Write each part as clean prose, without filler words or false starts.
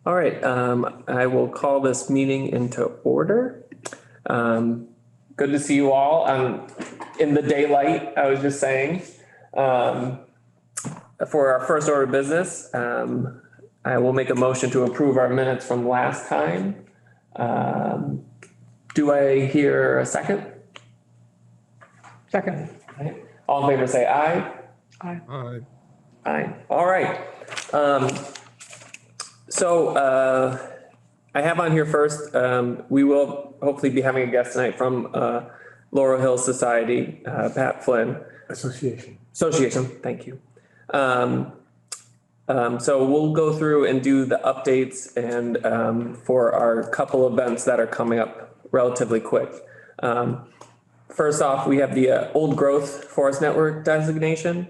All right, I will call this meeting into order. Good to see you all. In the daylight, I was just saying. For our first order of business, I will make a motion to approve our minutes from last time. Do I hear a second? Second. All in favor, say aye. Aye. Aye. Aye. All right. So I have on here first, we will hopefully be having a guest tonight from Laurel Hill Society, Pat Flynn. Association, Thank you. So we'll go through and do the updates and for our couple events that are coming up relatively quick. First off, we have the Old Growth Forest Network designation,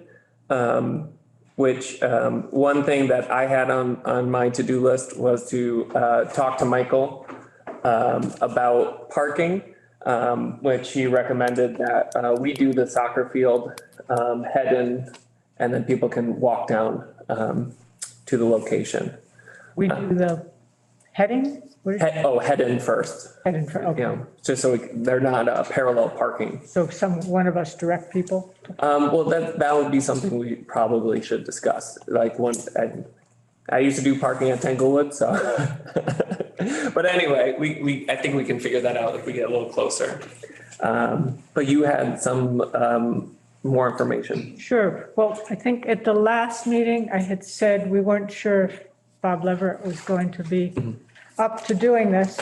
which one thing that I had on my to-do list was to talk to Michael about parking, which he recommended that we do the soccer field head in, and then people can walk down to the location. We do the heading? Head in first. Head in front, okay. You know, just so they're not parallel parking. So one of us direct people? Well, that would be something we probably should discuss. Like I used to do parking at Tanglewood, so. But anyway, I think we can figure that out if we get a little closer. But you had some more information. Sure. Well, I think at the last meeting, I had said we weren't sure if Bob Leverett was going to be up to doing this.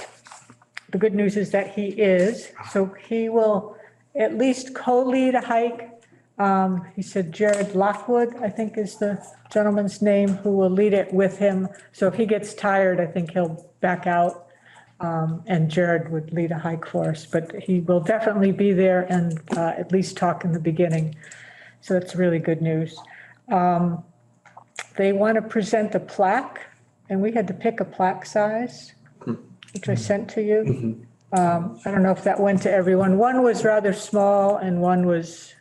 The good news is that he is. So he will at least co-lead a hike. He said Jared Lockwood, I think is the gentleman's name, who will lead it with him. So if he gets tired, I think he'll back out. And Jared would lead a hike for us, but he will definitely be there and at least talk in the beginning. So that's really good news. They want to present a plaque, and we had to pick a plaque size, which I sent to you. I don't know if that went to everyone. One was rather small and one was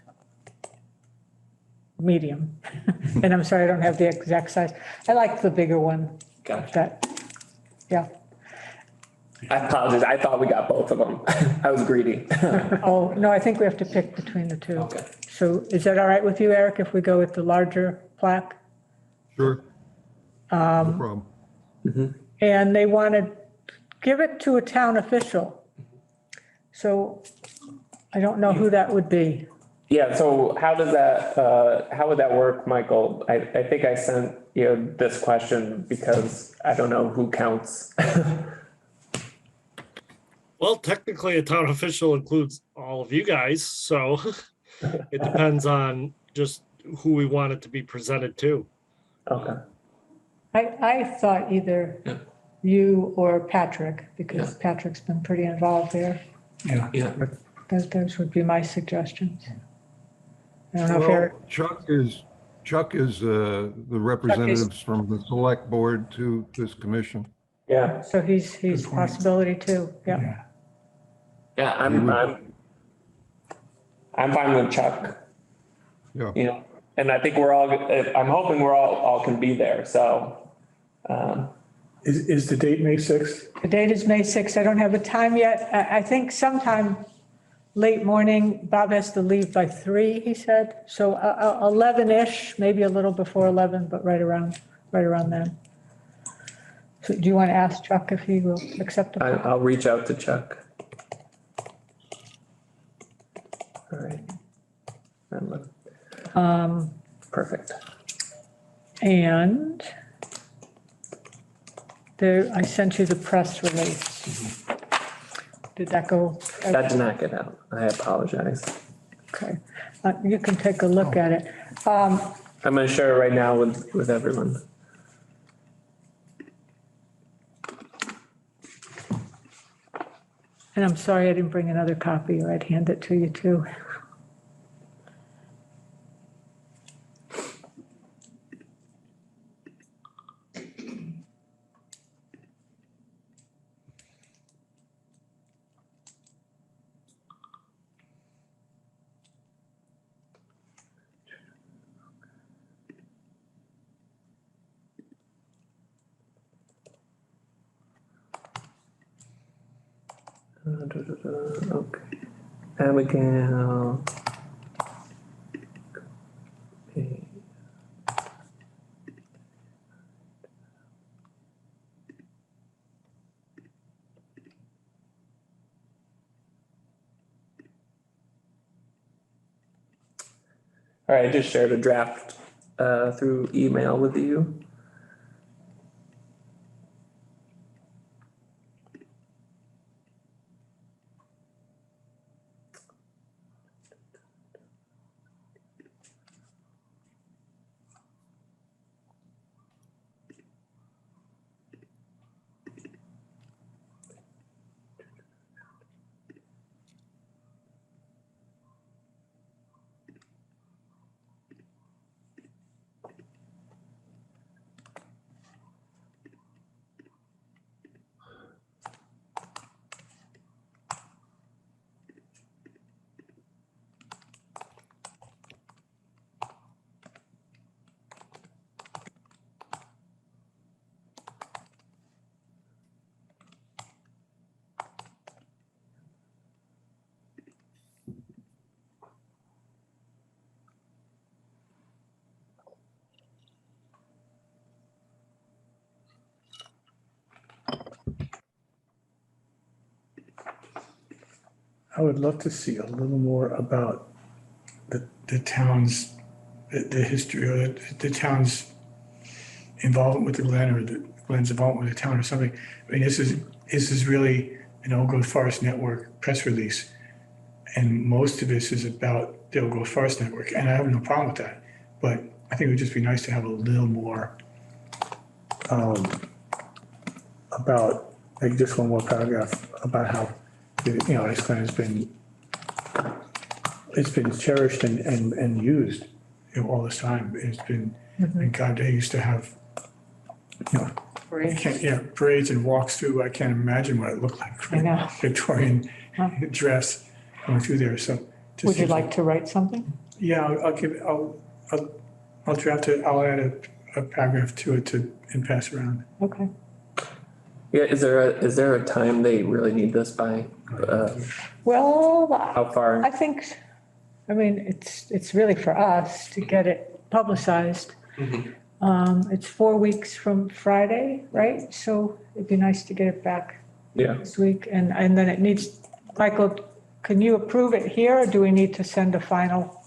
medium. And I'm sorry, I don't have the exact size. I liked the bigger one. Gotcha. Yeah. I apologize. I thought we got both of them. I was greedy. Oh, no, I think we have to pick between the two. Okay. So is that all right with you, Eric, if we go with the larger plaque? Sure. No problem. And they want to give it to a town official. So I don't know who that would be. Yeah. So how would that work, Michael? I think I sent you this question because I don't know who counts. Well, technically, a town official includes all of you guys, so it depends on just who we want it to be presented to. Okay. I thought either you or Patrick, because Patrick's been pretty involved there. Yeah. Those would be my suggestions. I don't know if Well, Eric, Chuck is the representatives from the select board to this commission. Yeah. so he's a possibility too, yeah. Yeah. I'm fine with Chuck. Yeah. You know, and I think I'm hoping we're all can be there. So. is the date May 6th? The date is May 6th. I don't have a time yet. I think sometime late morning. Bob has to leave by 3, he said. So 11-ish, maybe a little before 11, but right around then. So do you want to ask Chuck if he will accept it? I'll reach out to Chuck. All right. Perfect. And there, I sent you the press release. Did that go? That did not get out. I apologize. Okay. You can take a look at it. I'm going to share it right now with everyone. And I'm sorry I didn't bring another copy, or I'd hand it to you too. Okay. Abigail. Okay. All right, I just shared a draft through email with you. I would love to see a little more about the town's, the history or the town's involvement with the Glen or the Glen's involvement with the town or something. I mean, this is really an Old Growth Forest Network press release. And most of this is about the Old Growth Forest Network, and I have no problem with that. But I think it would just be nice to have a little more about, like just one more paragraph about how, you know, this Glen has been, it's been cherished and used, you know, all this time. It's been, and God, they used to have, you know, parades and walks through. I can't imagine what it looked like. I know. Victorian dress going through there, so. just Would you seems like to write something? Yeah, I'll draft it, I'll add a paragraph to it and pass around. Okay. Yeah, is there a time they really need this by? Well, How far? I think, I mean, it's really for us to get it publicized. It's 4 weeks from Friday, right? So it'd be nice to get it back Yeah. this week. And then it needs, Michael, can you approve it here or do we need to send a final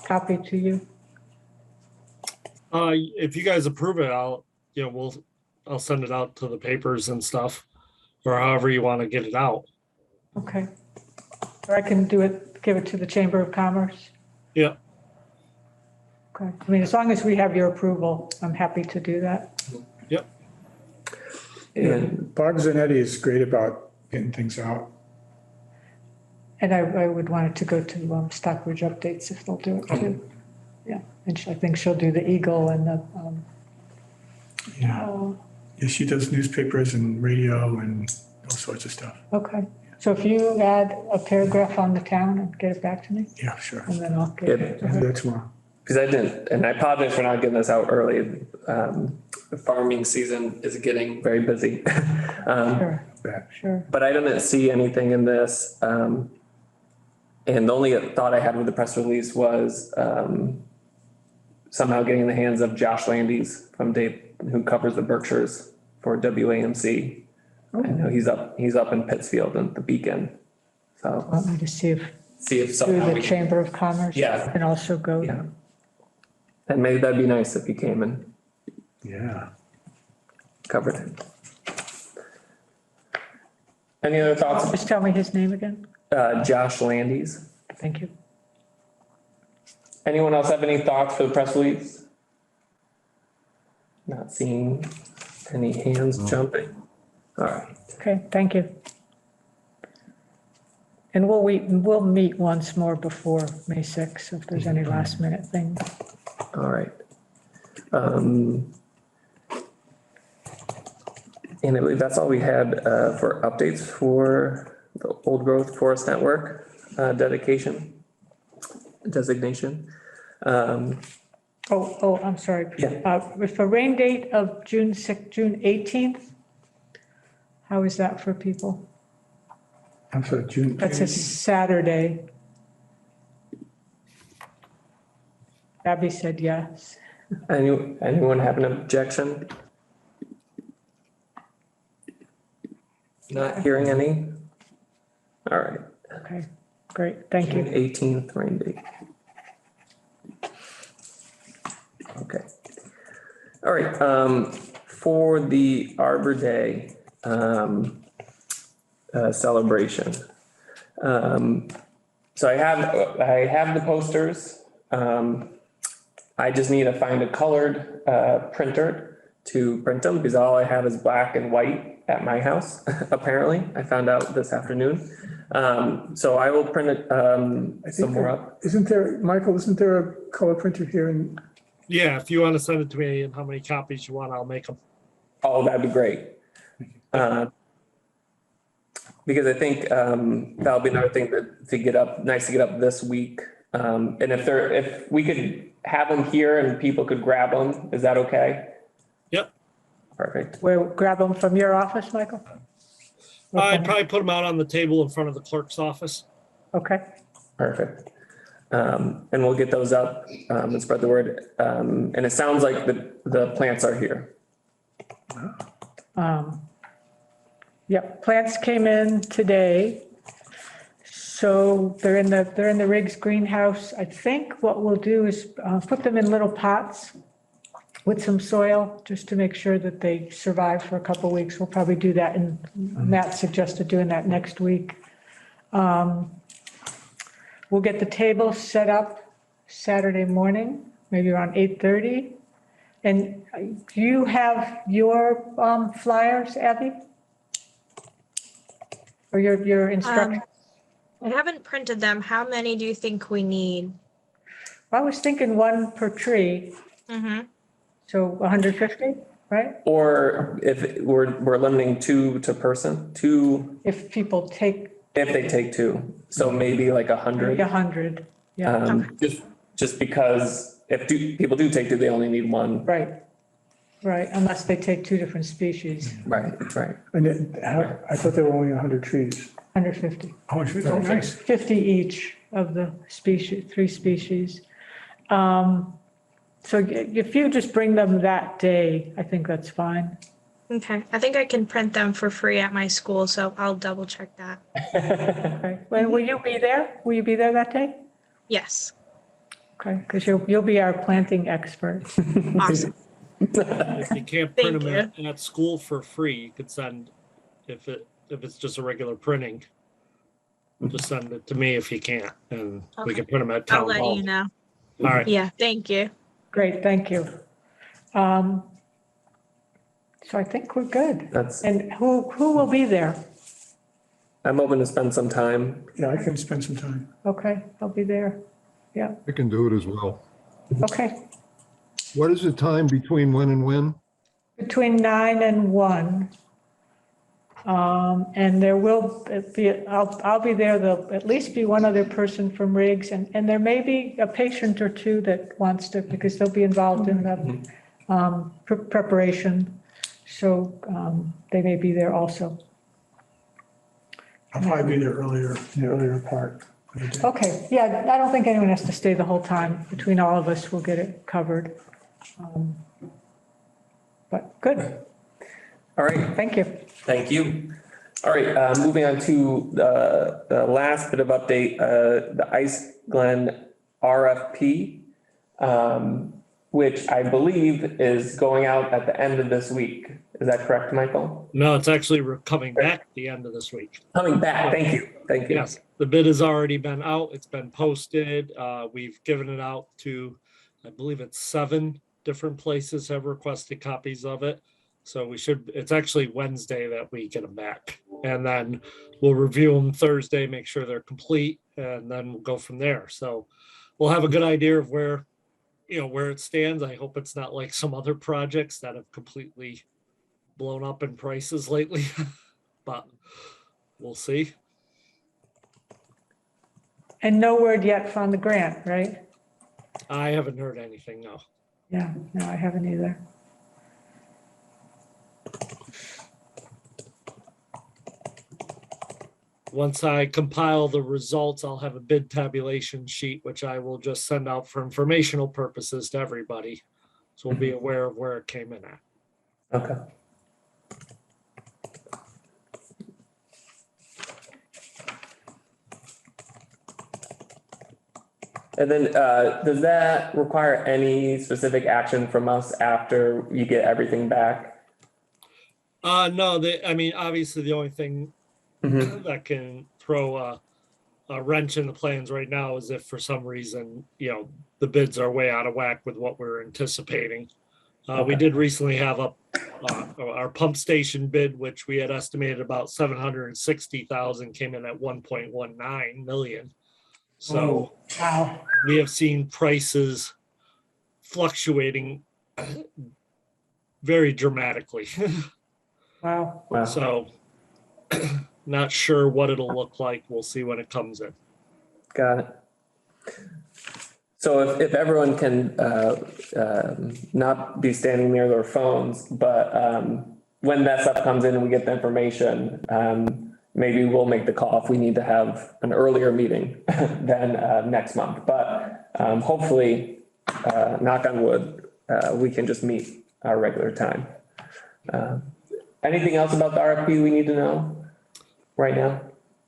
copy to you? If you guys approve it, I'll send it out to the papers and stuff, or however you want to get it out. Okay. Or I can do it, give it to the Chamber of Commerce? Yeah. Okay. I mean, as long as we have your approval, I'm happy to do that. Yep. And Bob Zanetti is great about getting things out. And I would want it to go to Stockbridge Updates if they'll do it too. Yeah, and I think she'll do the Eagle and the, Yeah, she does newspapers and radio and all sorts of stuff. okay. So if you add a paragraph on the town and get it back to me, Yeah, sure. and then I'll get it to I'll do her. that tomorrow. because I didn't, and I apologize for not getting this out early. The farming season is getting very busy. Sure, Bet. sure. But I didn't see anything in this. And the only thought I had with the press release was somehow getting in the hands of Josh Landes from Dave, who covers the Berkshires for WAMC. I know he's up in Pittsfield and the Beacon. So Want me to see if, see if through somehow the we can, Chamber of Commerce? Yeah. And also go. yeah. And maybe that'd be nice if he came and Yeah. covered it. Any other thoughts? Just tell me his name again. Josh Landes. Thank you. Anyone else have any thoughts for the press release? Not seeing any hands jumping. All right. Okay, thank you. And we'll meet once more before May 6th if there's any last minute things. All right. And I believe that's all we had for updates for the Old Growth Forest Network designation. I'm sorry. Yeah. With a rain date of June 6th, June 18th, how is that for people? I'm sorry, June. That's a Saturday. Abby said yes. Anyone have an objection? Not hearing any? All right, Okay, great, thank June you. 18th, rain date. Okay. All right, for the Arbor Day, celebration. So I have the posters. I just need to find a colored, printer to print them because all I have is black and white at my house, apparently. I found out this afternoon. So I will print it, some more up. Isn't there, Michael, isn't there a color printer here in, Yeah, if you want to send it to me and how many copies you want, I'll make them. Oh, that'd be great. Because I think, that'll be another thing to get up, nice to get up this week. And if we could have them here and people could grab them, is that okay? Yep. Perfect. We'll grab them from your office, Michael? I'd probably put them out on the table in front of the clerk's office. Okay, Perfect. And we'll get those up, and spread the word. And it sounds like the plants are here. yep, plants came in today. So they're in the Riggs greenhouse. I think what we'll do is put them in little pots with some soil, just to make sure that they survive for a couple of weeks. We'll probably do that, and Matt suggested doing that next week. We'll get the table set up Saturday morning, maybe around 8:30. And do you have your flyers, Abby? Or your instructions? I haven't printed them. How many do you think we need? I was thinking one per tree, Mm-hmm. so 150, right? Or if we're limiting two to person, two, If people take if they take two. So maybe like 100. 100, yeah, Just because if people do take two, they only need one. right, right, unless they take two different species, Right, right. I thought there were only 100 trees. 150. Oh, nice. 50 each of the species, 3 species. So if you just bring them that day, I think that's fine. Okay. I think I can print them for free at my school, so I'll double check that. Okay, well, will you be there? Will you be there that day? Yes. Okay, because you'll be our planting expert. Awesome. If you can't print Thank them at school for free, you could send, if it's just a regular printing, just send it to me if you can't, and we Okay. can print them at I'll town let hall. you know. All right. Yeah, thank you. Great, thank you. So I think we're good. That's, And who will be there? I'm open to spend some time. Yeah, I can spend some time. Okay, I'll be there. Yeah, I can do it as well. okay. What is the time between when and when? Between 9 and 1. And there will be, I'll be there, there'll at least be one other person from Riggs, and there may be a patient or two that wants to, because they'll be involved in the preparation. So they may be there also. I'll probably be there earlier, in the earlier part of the day. Okay, yeah, I don't think anyone has to stay the whole time. Between all of us, we'll get it covered. But good, All right, thank you. thank you. All right, moving on to the last bit of update, the Ice Glen RFP, which I believe is going out at the end of this week. Is that correct, Michael? No, it's actually coming back at the end of this week. Coming back, thank you, thank you. Yes, the bid has already been out. It's been posted. We've given it out to, I believe it's 7 different places have requested copies of it. So it's actually Wednesday that we get them back. And then we'll review them Thursday, make sure they're complete, and then we'll go from there. So we'll have a good idea of where it stands. I hope it's not like some other projects that have completely blown up in prices lately, but we'll see. And no word yet from the grant, right? I haven't heard anything, no. Yeah, no, I haven't either. once I compile the results, I'll have a bid tabulation sheet, which I will just send out for informational purposes to everybody. So we'll be aware of where it came in at. Okay. And then, does that require any specific action from us after you get everything back? No, I mean, obviously the only thing that can throw a wrench in the plans right now is if for some reason, the bids are way out of whack with what we're anticipating. We did recently have our pump station bid, which we had estimated about 760,000, came in at 1.19 million. So Wow. we have seen prices fluctuating very dramatically. Wow. Wow. So not sure what it'll look like. We'll see when it comes in. Got it. So if everyone can not be standing near their phones, but when that stuff comes in and we get the information, maybe we'll make the call if we need to have an earlier meeting than next month. But hopefully, knock on wood, we can just meet our regular time. Anything else about the RFP we need to know right now?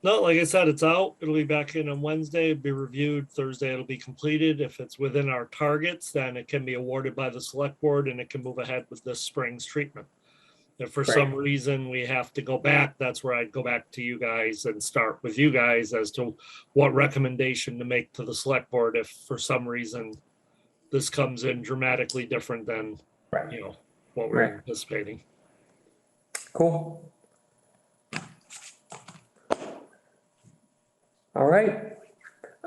No, like I said, it's out. It'll be back in on Wednesday, be reviewed. Thursday, it'll be completed. If it's within our targets, then it can be awarded by the select board and it can move ahead with this spring's treatment. If for some reason we have to go back, that's where I'd go back to you guys and start with you guys as to what recommendation to make to the select board if for some reason this comes in dramatically different than, what we're anticipating. Cool. All right.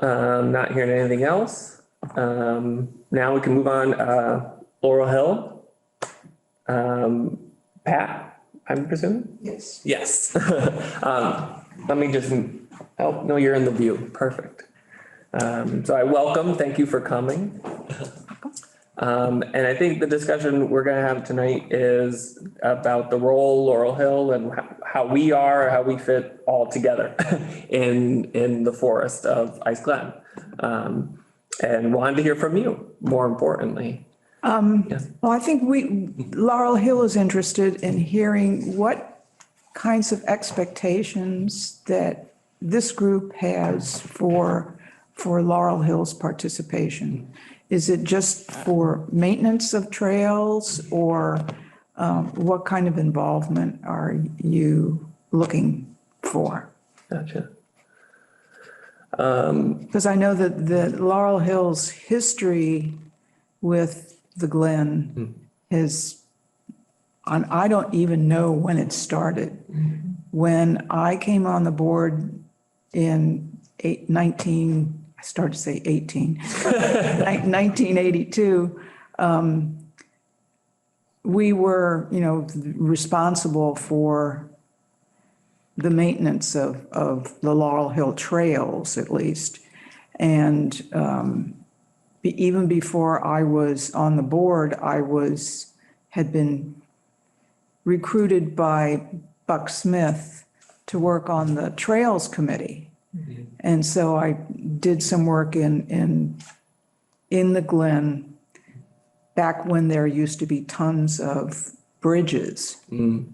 Not hearing anything else. Now we can move on. Laurel Hill. Pat, I'm presuming? Yes. Yes. Let me just, oh, no, you're in the view. Perfect. So thank you for coming. And I think the discussion we're going to have tonight is about the role Laurel Hill and how we fit all together in the forest of Ice Glen. And wanted to hear from you, more importantly. Yes. Well, I think Laurel Hill is interested in hearing what kinds of expectations that this group has for Laurel Hill's participation. Is it just for maintenance of trails, or what kind of involvement are you looking for? Gotcha. Because I know that the Laurel Hill's history with the Glen is, I don't even know when it started. When I came on the board in 1982, we were, responsible for the maintenance of the Laurel Hill trails, at least. And even before I was on the board, had been recruited by Buck Smith to work on the Trails Committee. And so I did some work in the Glen back when there used to be tons of bridges. And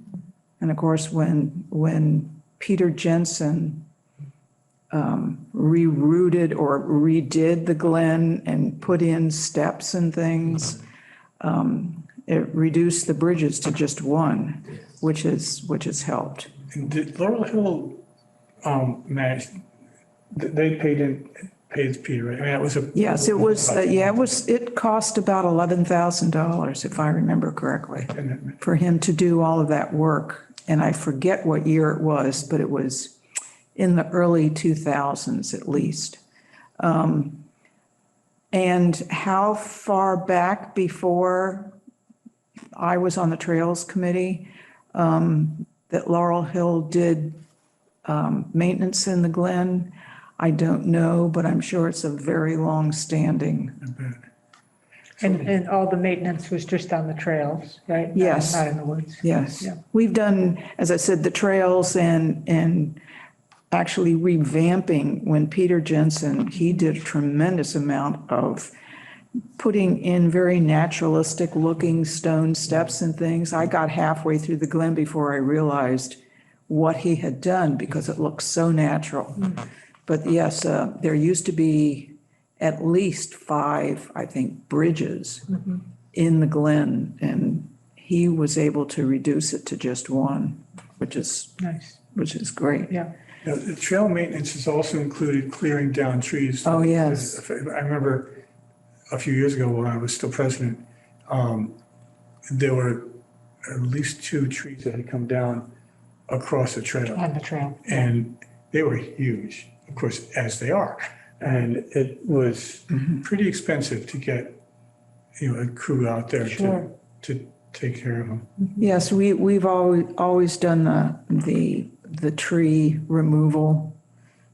of course, when Peter Jensen rerouted or redid the Glen and put in steps and things, it reduced the bridges to just one, which has helped. And did Laurel Hill manage, they paid Peter, right? I mean, it was a. Yes, it was, it cost about $11,000, if I remember correctly, for him to do all of that work. And I forget what year it was, but it was in the early 2000s at least. And how far back before I was on the Trails Committee that Laurel Hill did maintenance in the Glen, I don't know, but I'm sure it's a very long standing. And all the maintenance was just on the trails, right? Yes. Not in the woods. Yes. Yeah. We've done, as I said, the trails and actually revamping, when Peter Jensen, he did a tremendous amount of putting in very naturalistic looking stone steps and things. I got halfway through the Glen before I realized what he had done because it looked so natural. But yes, there used to be at least 5, I think, bridges in the Glen, and he was able to reduce it to just 1, which is great. Yeah. Now, the trail maintenance has also included clearing down trees. Oh, yes. I remember a few years ago when I was still president, there were at least 2 trees that had come down across the trail. On the trail. And they were huge, of course, as they are. And it was pretty expensive to get, a crew out there Sure. to take care of them. Yes, we've always done the tree removal,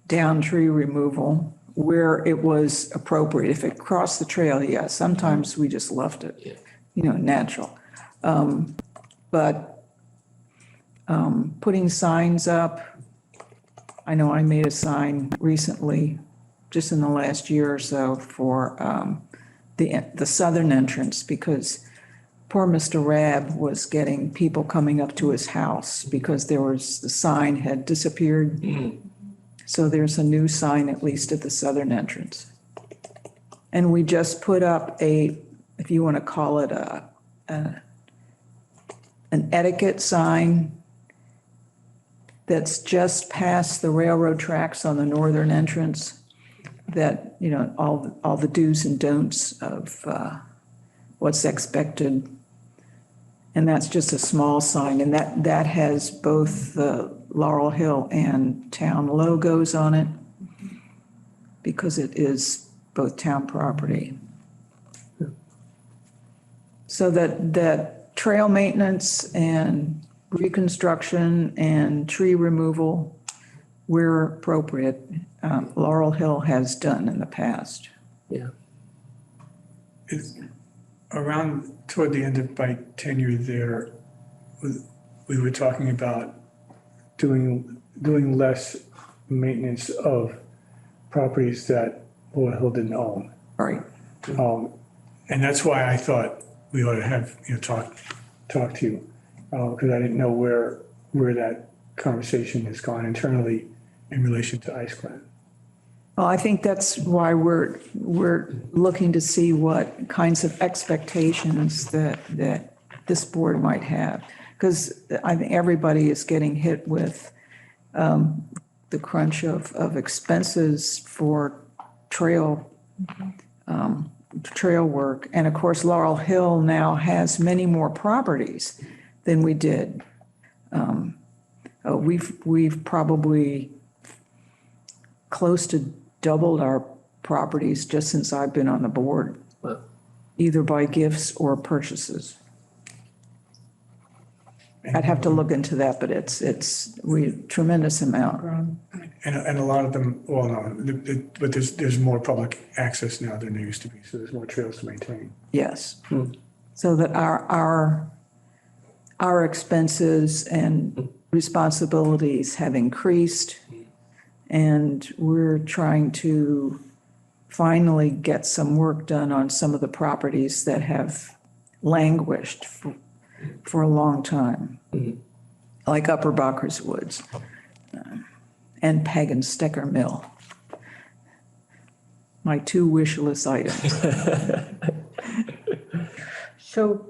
down tree removal, where it was appropriate. If it crossed the trail, yeah, sometimes we just left it, natural. But putting signs up, I know I made a sign recently, just in the last year or so, for the southern entrance, because poor Mr. Rabb was getting people coming up to his house because the sign had disappeared. So there's a new sign, at least at the southern entrance. And we just put up if you want to call it an etiquette sign that's just past the railroad tracks on the northern entrance, that, all the do's and don'ts of what's expected. And that's just a small sign, and that has both the Laurel Hill and town logos on it, because it is both town property. So that trail maintenance and reconstruction and tree removal, where appropriate, Laurel Hill has done in the past. Yeah. Around toward the end of my tenure there, we were talking about doing less maintenance of properties that Laurel Hill didn't own. Right. And that's why I thought we ought to have, talk to you, because I didn't know where that conversation has gone internally in relation to Ice Glen. Well, I think that's why we're looking to see what kinds of expectations that this board might have. Because I think everybody is getting hit with the crunch of expenses for trail work. And of course, Laurel Hill now has many more properties than we did. We've probably close to doubled our properties just since I've been on the board, either by gifts or purchases. I'd have to look into that, but it's tremendous amount. And a lot of them, well, no, but there's more public access now than there used to be, so there's more trails to maintain. Yes. So that our expenses and responsibilities have increased, and we're trying to finally get some work done on some of the properties that have languished for a long time, like Upper Buckers Woods and Peg and Stecker Mill. My 2 wish list items. So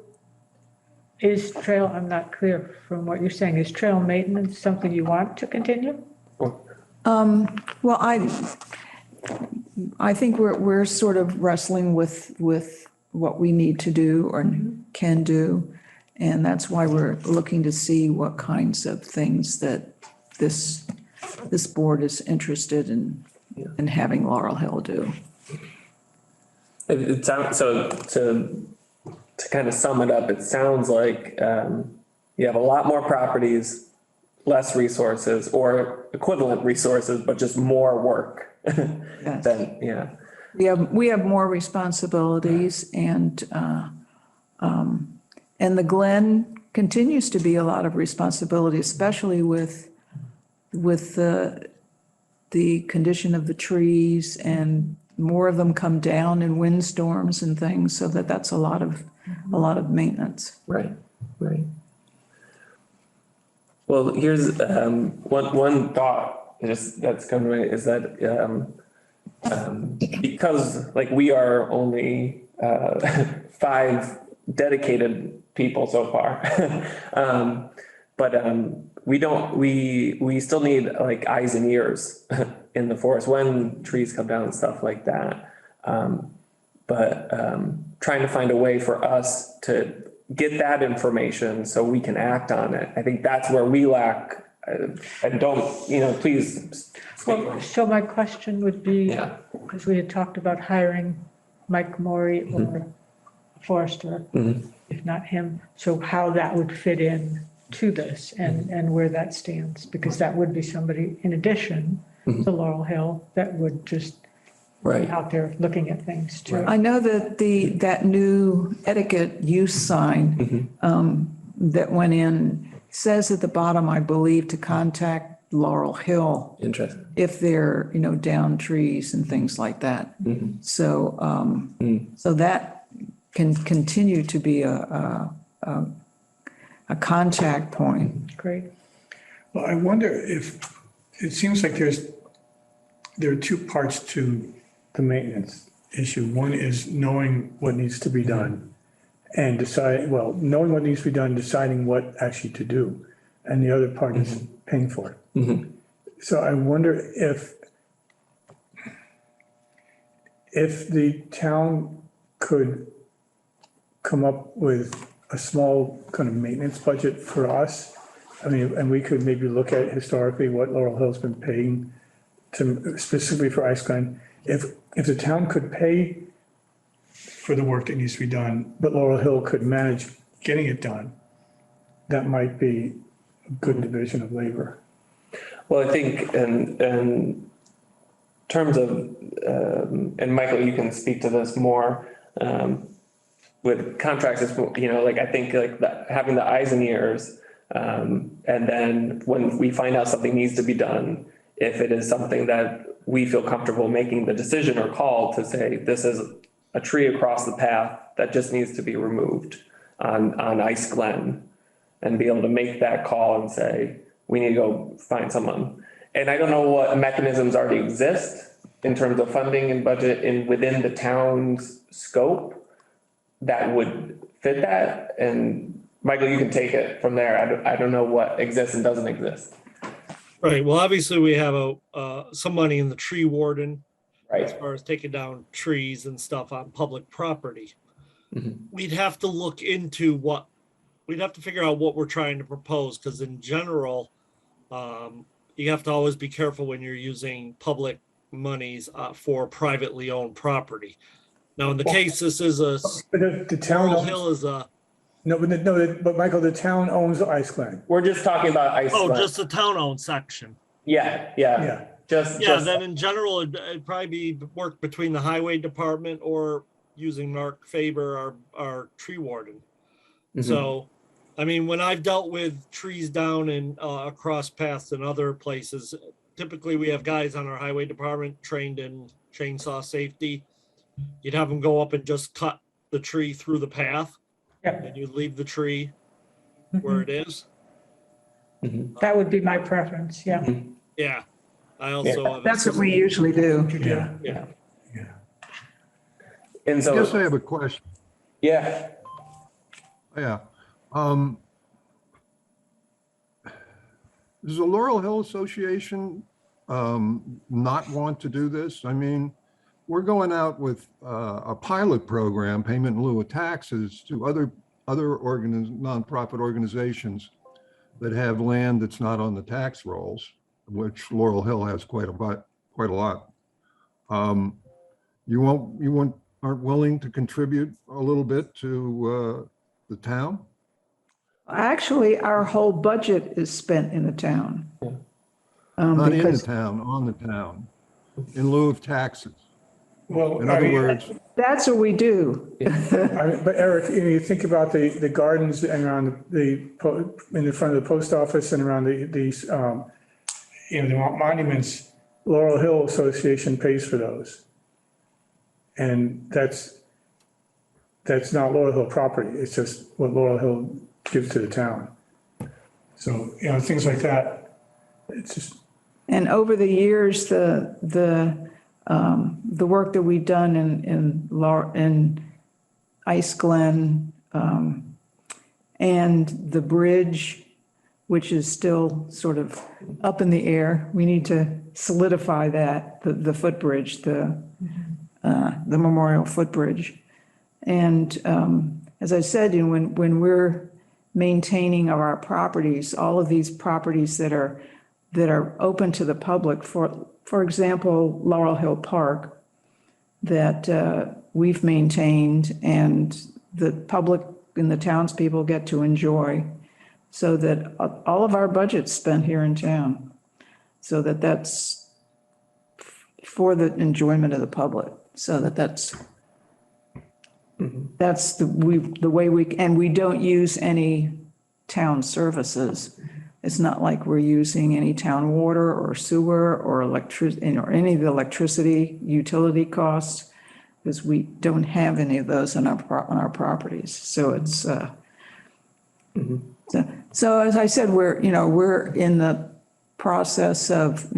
is trail, I'm not clear from what you're saying, is trail maintenance something you want to continue? Well, I think we're sort of wrestling with what we need to do or can do. And that's why we're looking to see what kinds of things that this board is interested in having Laurel Hill do. It sounds, so to kind of sum it up, it sounds like you have a lot more properties, less resources, or equivalent resources, but just more work. Yes. Then, yeah. We have more responsibilities, and the Glen continues to be a lot of responsibility, especially with the the condition of the trees, and more of them come down in windstorms and things, so that's a lot of maintenance. Right, right. Well, here's one thought that's coming to mind is that because like we are only 5 dedicated people so far, but we still need like eyes and ears in the forest when trees come down and stuff like that. But trying to find a way for us to get that information so we can act on it. I think that's where we lack. And don't, please. Well, so my question would be, Yeah. because we had talked about hiring Mike Maury or Forester, if not him, so how that would fit in to this and where that stands, because that would be somebody in addition to Laurel Hill that would just be Right. out there looking at things too. I know that that new etiquette use sign that went in says at the bottom, I believe, to contact Laurel Hill Interesting. if they're, down trees and things like that. So, so that can continue to be a contact point. Great. Well, I wonder if, it seems like there are 2 parts to the maintenance issue. One is knowing what needs to be done and knowing what needs to be done, deciding what actually to do. And the other part is paying for it. So I wonder if the town could come up with a small kind of maintenance budget for us. I mean, and we could maybe look at historically what Laurel Hill's been paying specifically for Ice Glen. If the town could pay for the work that needs to be done, but Laurel Hill could manage getting it done, that might be a good division of labor. Well, I think in terms of, and Michael, you can speak to this more, with contracts, I think like having the eyes and ears, and then when we find out something needs to be done, if it is something that we feel comfortable making the decision or call to say, this is a tree across the path that just needs to be removed on Ice Glen, and be able to make that call and say, we need to go find someone. And I don't know what mechanisms already exist in terms of funding and budget within the town's scope that would fit that. And Michael, you can take it from there. I don't know what exists and doesn't exist. Right. Well, obviously we have some money in the tree warden as Right. far as taking down trees and stuff on public property. We'd have to look into we'd have to figure out what we're trying to propose, because in general, you have to always be careful when you're using public monies for privately owned property. Now, in the case, this is But the town Laurel owns, Hill is a, but Michael, the town owns Ice Glen. We're just talking about Ice Glen. just the town-owned section. Yeah. Yeah. Yeah, then in general, it'd probably be work between the highway department or using Mark Faber, our tree warden. So, I mean, when I've dealt with trees down and across paths and other places, typically we have guys on our highway department trained in chainsaw safety. You'd have them go up and just cut the tree through the path. Yep. And you leave the tree where it is. That would be my preference, yeah. Yeah. I also have. That's what we usually do. Yeah. Yeah. And I so, guess I have a question. yeah, Yeah. Does the Laurel Hill Association not want to do this? I mean, we're going out with a pilot program, payment in lieu of taxes, to other nonprofit organizations that have land that's not on the tax rolls, which Laurel Hill has quite a lot. You aren't willing to contribute a little bit to the town? Actually, our whole budget is spent in the town. Not in the Because town, on the town, in lieu of taxes. Well, In other words, that's what we do. But Eric, you think about the gardens and around in the front of the post office and around the monuments. Laurel Hill Association pays for those. And that's not Laurel Hill property. It's just what Laurel Hill gives to the town. So, things like that, it's just, And over the years, the work that we've done in Ice Glen, and the bridge, which is still sort of up in the air, we need to solidify that, the footbridge, the memorial footbridge. And as I said, when we're maintaining our properties, all of these properties that are open to the public, for example, Laurel Hill Park, that we've maintained and the public and the townspeople get to enjoy, so that all of our budget's spent here in town, so that's for the enjoyment of the public, so that's the way we don't use any town services. It's not like we're using any town water or sewer or electricity or any of the electricity utility costs, because we don't have any of those on our properties. So it's so as I said, we're in the process of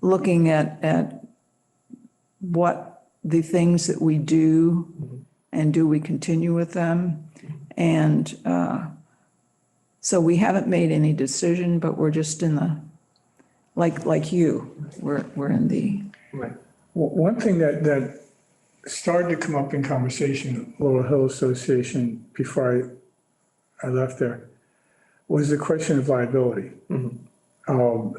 looking at what the things that we do and do we continue with them, and so we haven't made any decision, but we're just in the like you, we're in the. Right. one thing that started to come up in conversation at Laurel Hill Association before I left there was the question of liability. I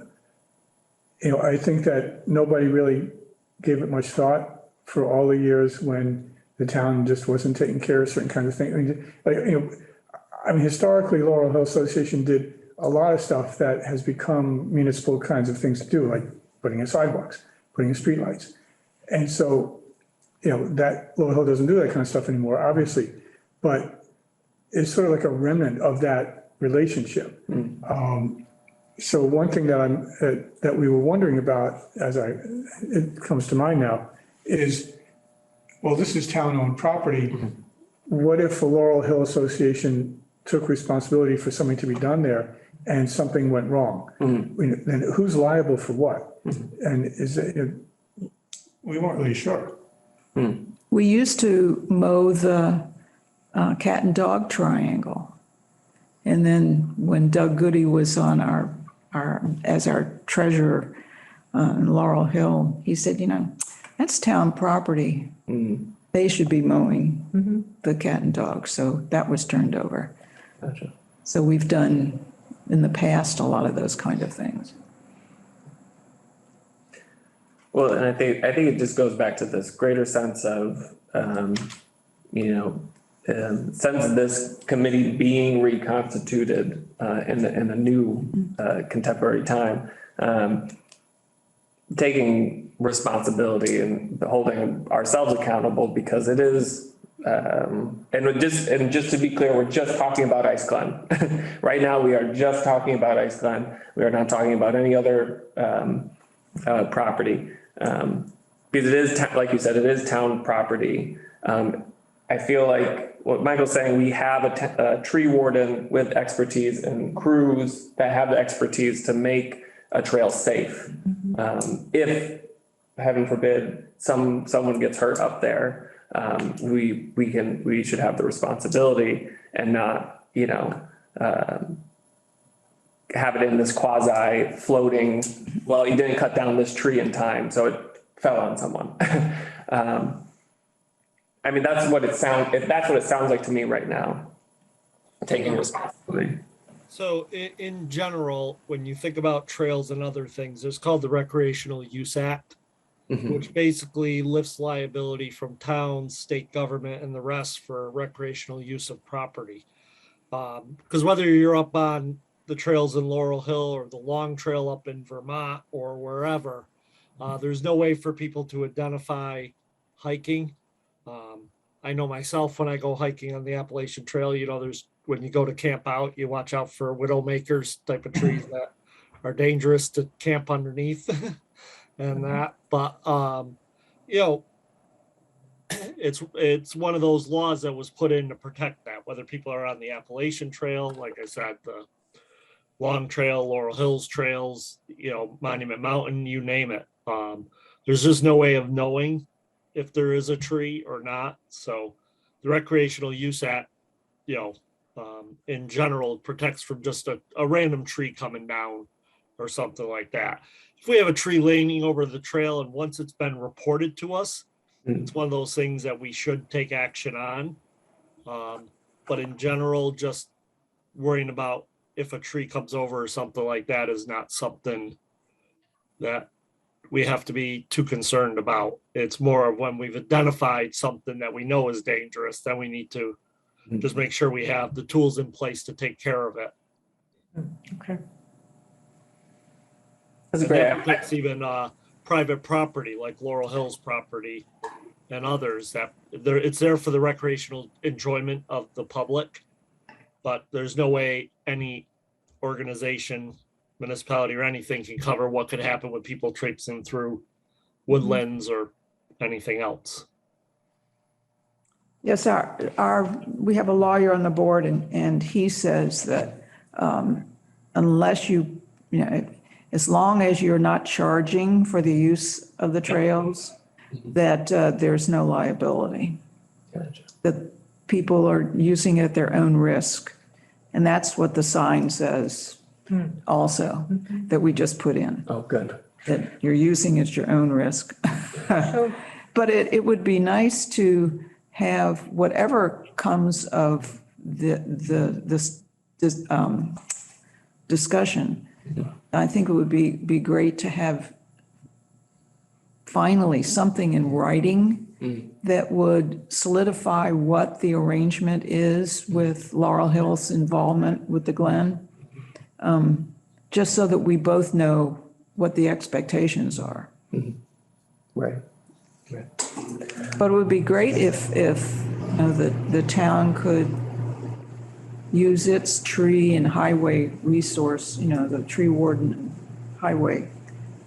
think that nobody really gave it much thought for all the years when the town just wasn't taking care of certain kinds of things. Historically, Laurel Hill Association did a lot of stuff that has become municipal kinds of things to do, like putting in sidewalks, putting in streetlights. And so, that Laurel Hill doesn't do that kind of stuff anymore, obviously, but it's sort of like a remnant of that relationship. So one thing that we were wondering about, it comes to mind now, is, well, this is town-owned property. What if the Laurel Hill Association took responsibility for something to be done there and something went wrong? Then who's liable for what? And we weren't really sure. We used to mow the cat and dog triangle. And then when Doug Goody was on as our treasurer in Laurel Hill, he said, that's town property. They should be mowing the cat and dog. So that was turned over. Gotcha. So we've done in the past a lot of those kind of things. Well, and I think it just goes back to this greater sense of, sense of this committee being reconstituted in a new contemporary time, taking responsibility and holding ourselves accountable, because it is, and just to be clear, we're just talking about Ice Glen. Right now, we are just talking about Ice Glen. We are not talking about any other property. Because it is, like you said, it is town property. I feel like what Michael's saying, we have a tree warden with expertise and crews that have the expertise to make a trail safe. If, heaven forbid, someone gets hurt up there, we should have the responsibility and not, have it in this quasi floating, well, you didn't cut down this tree in time, so it fell on someone. That's what it sounds like to me right now, taking responsibility. So in general, when you think about trails and other things, it's called the Recreational Use Act, which basically lifts liability from towns, state government, and the rest for recreational use of property. Because whether you're up on the trails in Laurel Hill or the Long Trail up in Vermont or wherever, there's no way for people to identify hiking. I know myself, when I go hiking on the Appalachian Trail, when you go to camp out, you watch out for widowmakers type of trees that are dangerous to camp underneath. and that, but, you know, it's one of those laws that was put in to protect that, whether people are on the Appalachian Trail, like I said, the Long Trail, Laurel Hills trails, you know, Monument Mountain, you name it. There's just no way of knowing if there is a tree or not. So the Recreational Use Act, you know, in general protects from just a random tree coming down or something like that. If we have a tree leaning over the trail and once it's been reported to us, it's one of those things that we should take action on. But in general, just worrying about if a tree comes over or something like that is not something that we have to be too concerned about. It's more of when we've identified something that we know is dangerous, then we need to just make sure we have the tools in place to take care of it. Okay. That's And great. that protects even private property like Laurel Hills property and others that it's there for the recreational enjoyment of the public, but there's no way any organization, municipality or anything can cover what could happen with people traipsing through woodlands or anything else. Yes, we have a lawyer on the board and he says that unless you know, as long as you're not charging for the use of the trails, that there's no liability. Gotcha. That people are using it at their own risk. And that's what the sign says also, that we just put in, Oh, good. that you're using at your own risk. But it would be nice to have whatever comes of this discussion. I think it would be great to have finally something in writing that would solidify what the arrangement is with Laurel Hill's involvement with the Glen, just so that we both know what the expectations are. Right. But it would be great if you know, the town could use its tree and highway resource, you know, the tree warden and highway,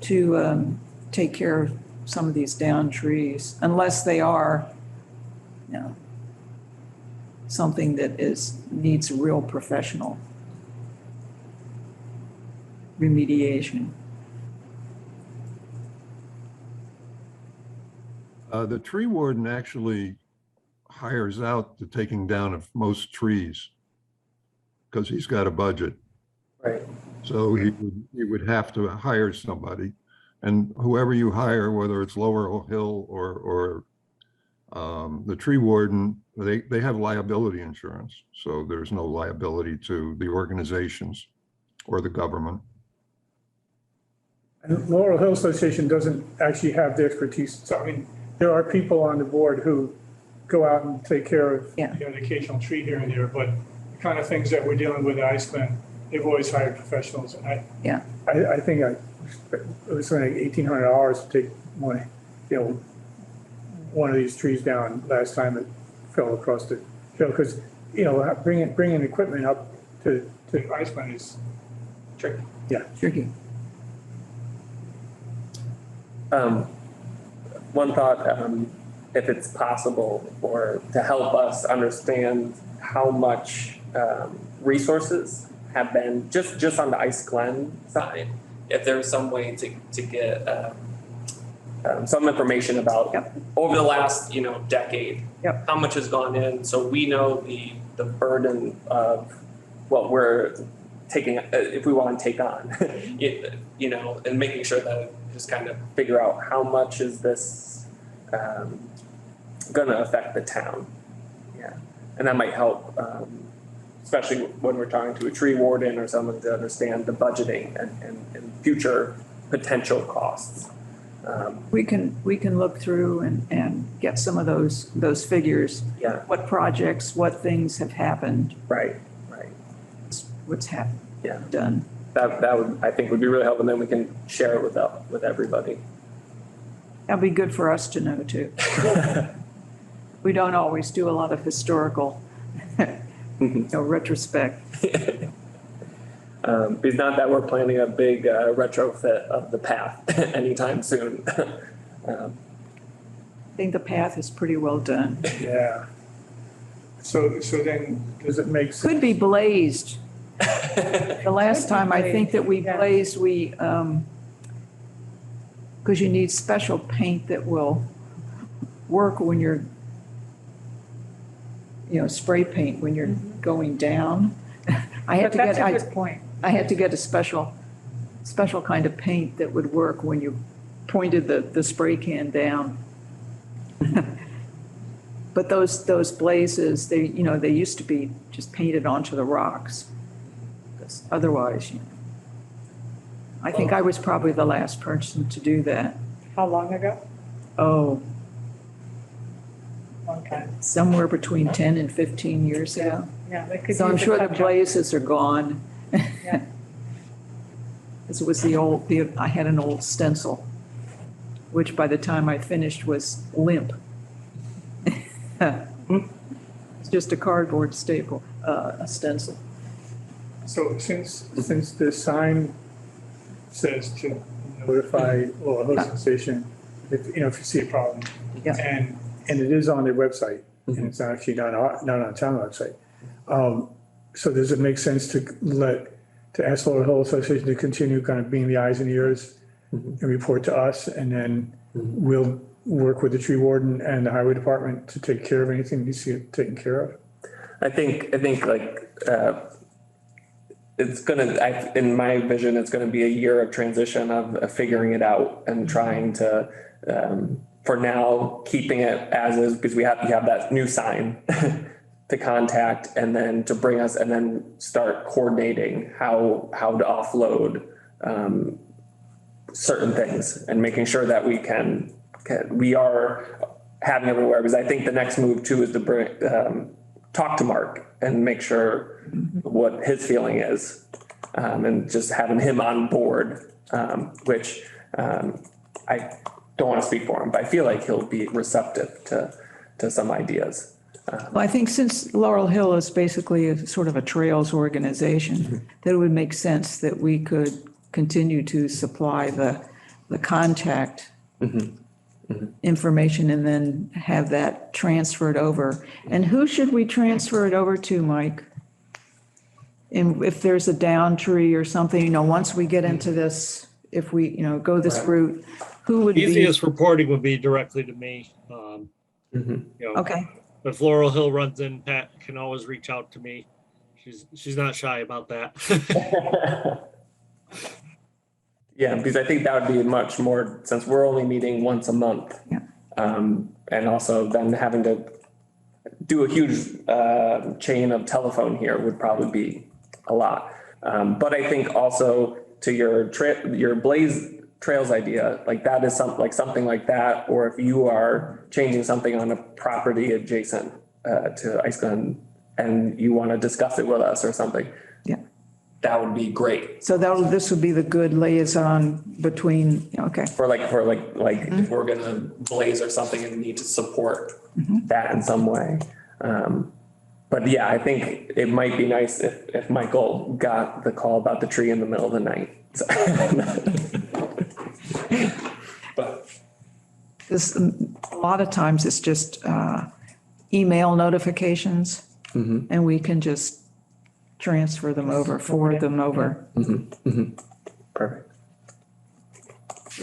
to take care of some of these downed trees, unless they are, you know, something that needs real professional remediation. The tree warden actually hires out the taking down of most trees because he's got a budget. Right. So he would have to hire somebody, and whoever you hire, whether it's Lower Hill or the tree warden, they have liability insurance. So there's no liability to the organizations or the government. And Laurel Hill Association doesn't actually have the expertise. So, I mean, there are people on the board who go out and take care of, Yeah. you know, the occasional tree here and there, but the kind of things that we're dealing with at Iceland, they've always hired professionals. And I think it was something like $1,800 to take one of these trees down last time it fell across the trail. Because, you know, bringing equipment up to Iceland is tricky. Yeah. Tricky. One thought, if it's possible, or to help us understand how much resources have been just on the Ice Glen side, if there's some way to get some information about over the last decade, how much has gone in, so we know the burden of what we're taking, if we want to take on, and making sure that just kind of figure out how much is this going to affect the town. Yeah, and that might help, especially when we're talking to a tree warden or someone to understand the budgeting and future potential costs. We can look through and get some of those figures. Yeah. What projects, what things have happened, Right. what's happened, Yeah. done. That would, I think, would be really helpful. And then we can share it with everybody. That'll be good for us to know too. We don't always do a lot of historical, retrospect. It's not that we're planning a big retrofit of the path anytime soon. I think the path is pretty well done. Yeah. So then, does it make sense? Could be blazed. The last time I think that we Yeah. blazed, because you need special paint that will work when you're, spray paint when you're going down. I had But to that's get, a good point. I had to get a special kind of paint that would work when you pointed the spray can down. But those blazes, they used to be just painted onto the rocks. 'Cause otherwise, I think I was probably the last person to do that. How long ago? Oh, Long time. somewhere between 10 and 15 years ago. Yeah, they could So I'm use a sure the touch-up. blazes are gone. Yeah. This was I had an old stencil, which by the time I finished was limp. It's just a cardboard staple, a stencil. So since the sign says to notify Laurel Hill Association, if you see a problem. Yeah. And it is on their website, and it's actually not on town website. So does it make sense to ask Laurel Hill Association to continue kind of being the eyes and ears and report to us, and then we'll work with the tree warden and the highway department to take care of anything you see it taken care of? I think like, it's gonna, in my vision, it's gonna be a year of transition of figuring it out and trying to, for now, keeping it as is, because we have that new sign to contact and then to bring us and then start coordinating how to offload, certain things and making sure that we are having everywhere, because I think the next move too is to bring, talk to Mark and make sure what his feeling is, and just having him on board, which I don't want to speak for him, but I feel like he'll be receptive to some ideas. Well, I think since Laurel Hill is basically a sort of a trails organization, that it would make sense that we could continue to supply the contact information and then have that transferred over. And who should we transfer it over to, Mike? And if there's a down tree or something, once we get into this, if we, go this route, who would be? Easiest reporting would be directly to me. Okay, If Laurel Hill runs in, Pat can always reach out to me. She's not shy about that. Yeah, because I think that would be much more, since we're only meeting once a month. Yeah. And also then having to do a huge chain of telephone here would probably be a lot. But I think also to your Blaze Trails idea, like that is something like that, or if you are changing something on a property adjacent to Ice Glen and you want to discuss it with us or something. yeah. That would be great. So this would be the good liaison between, okay. For like if we're gonna blaze or something and need to support that in some way. But yeah, I think it might be nice if Michael got the call about the tree in the middle of the night. So- But A lot of times it's just email notifications, and we can just transfer them over, forward them over. perfect.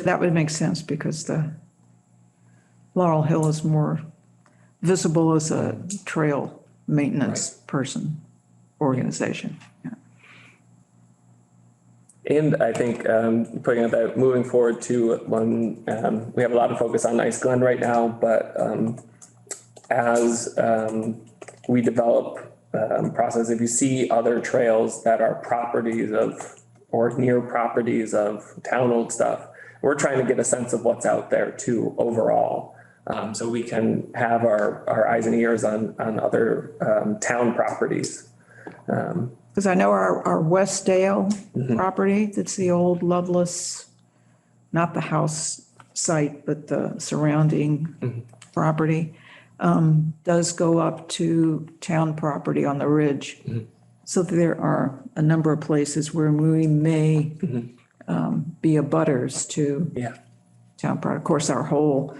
That would make sense because the Laurel Hill is more visible as a trail maintenance organization. Yeah. And I think putting out that moving forward to when we have a lot of focus on Ice Glen right now, but as we develop process, if you see other trails that are properties of or near properties of town-owned stuff, we're trying to get a sense of what's out there too overall. So we can have our eyes and ears on other town properties. Because I know our Westdale property, that's the old Loveless, not the house site, but the surrounding property, does go up to town property on the ridge. So there are a number of places where we may be abutters to Yeah. town park. Of course, our whole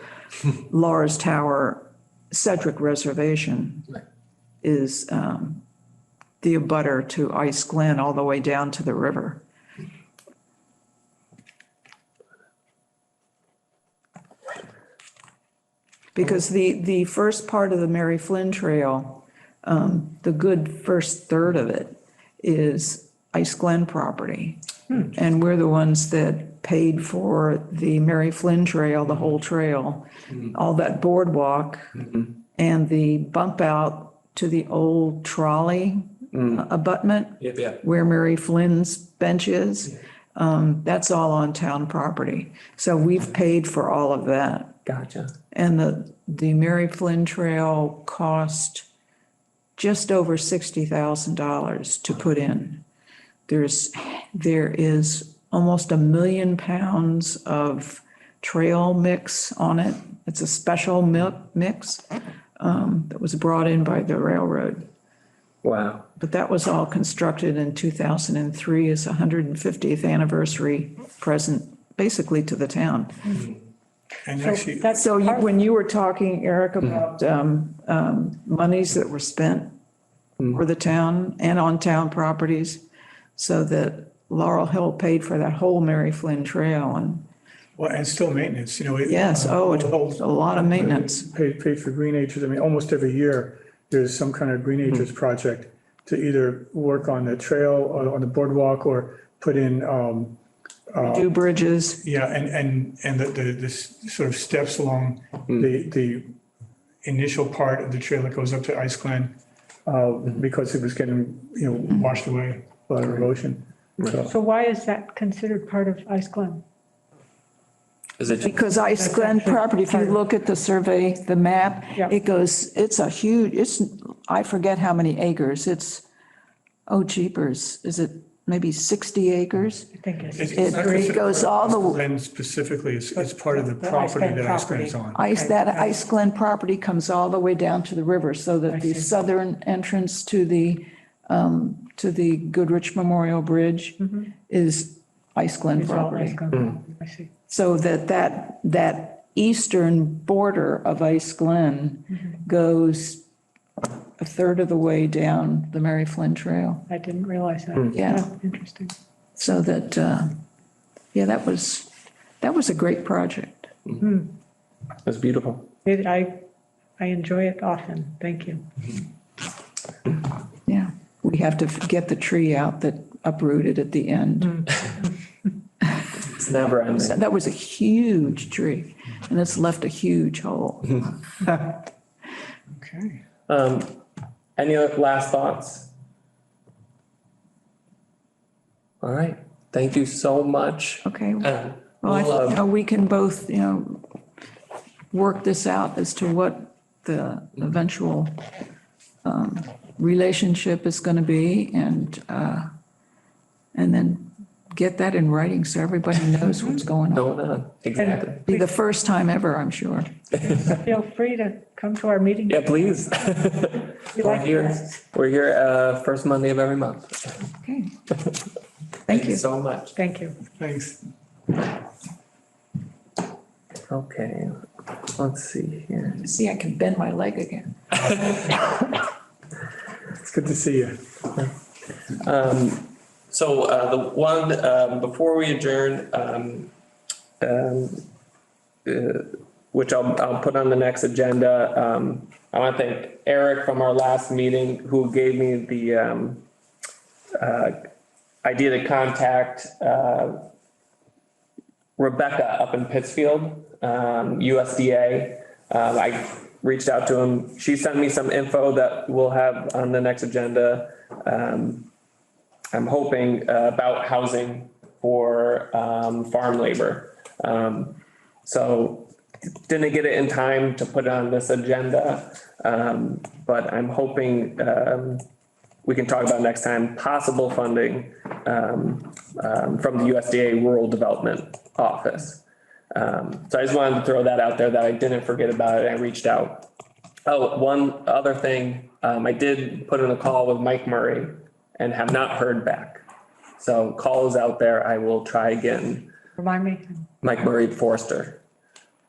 Laura's Tower Sedgwick Reservation is the abutter to Ice Glen all the way down to the river. Because the first part of the Mary Flynn Trail, the good first third of it is Ice Glen property. And we're the ones that paid for the Mary Flynn Trail, the whole trail, all that boardwalk, and the bump out to the old trolley abutment Yep, yeah. where Mary Flynn's bench is. That's all on town property. So we've paid for all of that. Gotcha. And the Mary Flynn Trail cost just over $60,000 to put in. There is almost 1 million pounds of trail mix on it. It's a special mix that was brought in by the railroad. Wow. But that was all constructed in 2003 as a 150th anniversary present, basically to the town. And So actually, that's So part- when you were talking, Eric, about monies that were spent for the town and on town properties, so that Laurel Hill paid for that whole Mary Flynn Trail, and well, and still maintenance, you know. yes, it's a lot of maintenance. Paid for Green Acres. I mean, almost every year, there's some kind of Green Acres project to either work on the trail or on the boardwalk or put in, Do bridges, yeah, and the sort of steps along the initial part of the trail that goes up to Ice Glen, because it was getting, washed away by erosion. So why is that considered part of Ice Glen? Is it? because Ice Glen property, if you look at the survey, the map, Yeah. it goes, I forget how many acres, jeepers, is it maybe 60 acres? I think it's. It goes all the, Glen specifically is part of the The Ice property Glen that Ice Glen is property. on. that Ice Glen property comes all the way down to the river, so that the see. southern entrance to the Goodrich Memorial Bridge is Ice Glen It's all Ice property. Glen property. I see. So that eastern border of Ice Glen goes a third of the way down the Mary Flynn Trail. I didn't realize that. Yeah. Interesting. So that, that was a great project. That's beautiful. I enjoy it often. Thank you. Yeah. We have to get the tree out that uprooted at the end. It's never ending. That was a huge tree, and it's left a huge hole. Okay. Any other last thoughts? All right. Thank you so much. Okay. And Well, I we'll, think we can both, work this out as to what the eventual relationship is going to be, and then get that in writing so everybody knows what's going on. going on. Exactly. Be the first time ever, I'm sure. Feel free to come to our meeting. Yeah, please. We We're like here. this. We're here first Monday of every month. Okay. Thank you. so much. Thank you. Thanks. Okay. Let's see here. See, I can bend my leg again. It's good to see you. So the one, before we adjourn, which I'll put on the next agenda, I want to thank Eric from our last meeting who gave me the idea to contact Rebecca up in Pittsfield, USDA. I reached out to him. She sent me some info that we'll have on the next agenda. I'm hoping about housing for farm labor. So didn't get it in time to put it on this agenda, but I'm hoping we can talk about next time possible funding from the USDA Rural Development Office. So I just wanted to throw that out there that I didn't forget about it. I reached out. Oh, one other thing, I did put in a call with Mike Murray, and have not heard back. So call is out there. I will try again. Remind me. Mike Murray Forester,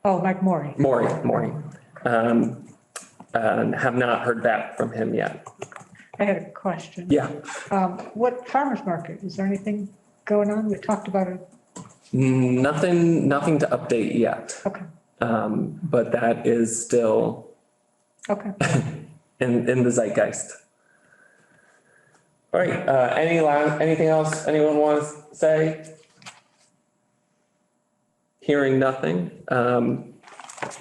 Oh, Mike Maury. Maury. And have not heard back from him yet. I had a question. Yeah, What farmer's market? Is there anything going on? We talked about it. nothing to update yet. Okay, But that is still okay. in the zeitgeist. All right, anything else anyone wants to say? Hearing nothing.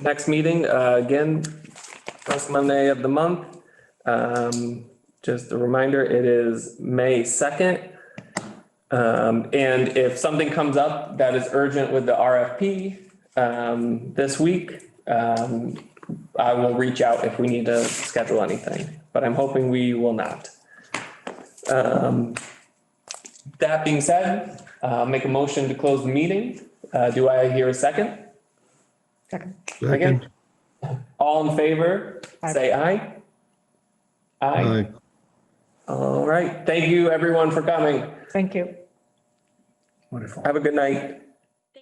Next meeting, again, first Monday of the month. Just a reminder, it is May 2nd. And if something comes up that is urgent with the RFP this week, I will reach out if we need to schedule anything, but I'm hoping we will not. That being said, make a motion to close the meeting. Do I hear a second? Second. Second. All in favor, say aye. Aye. Aye. All right. Thank you, everyone, for coming. Thank you. Wonderful. Have a good night.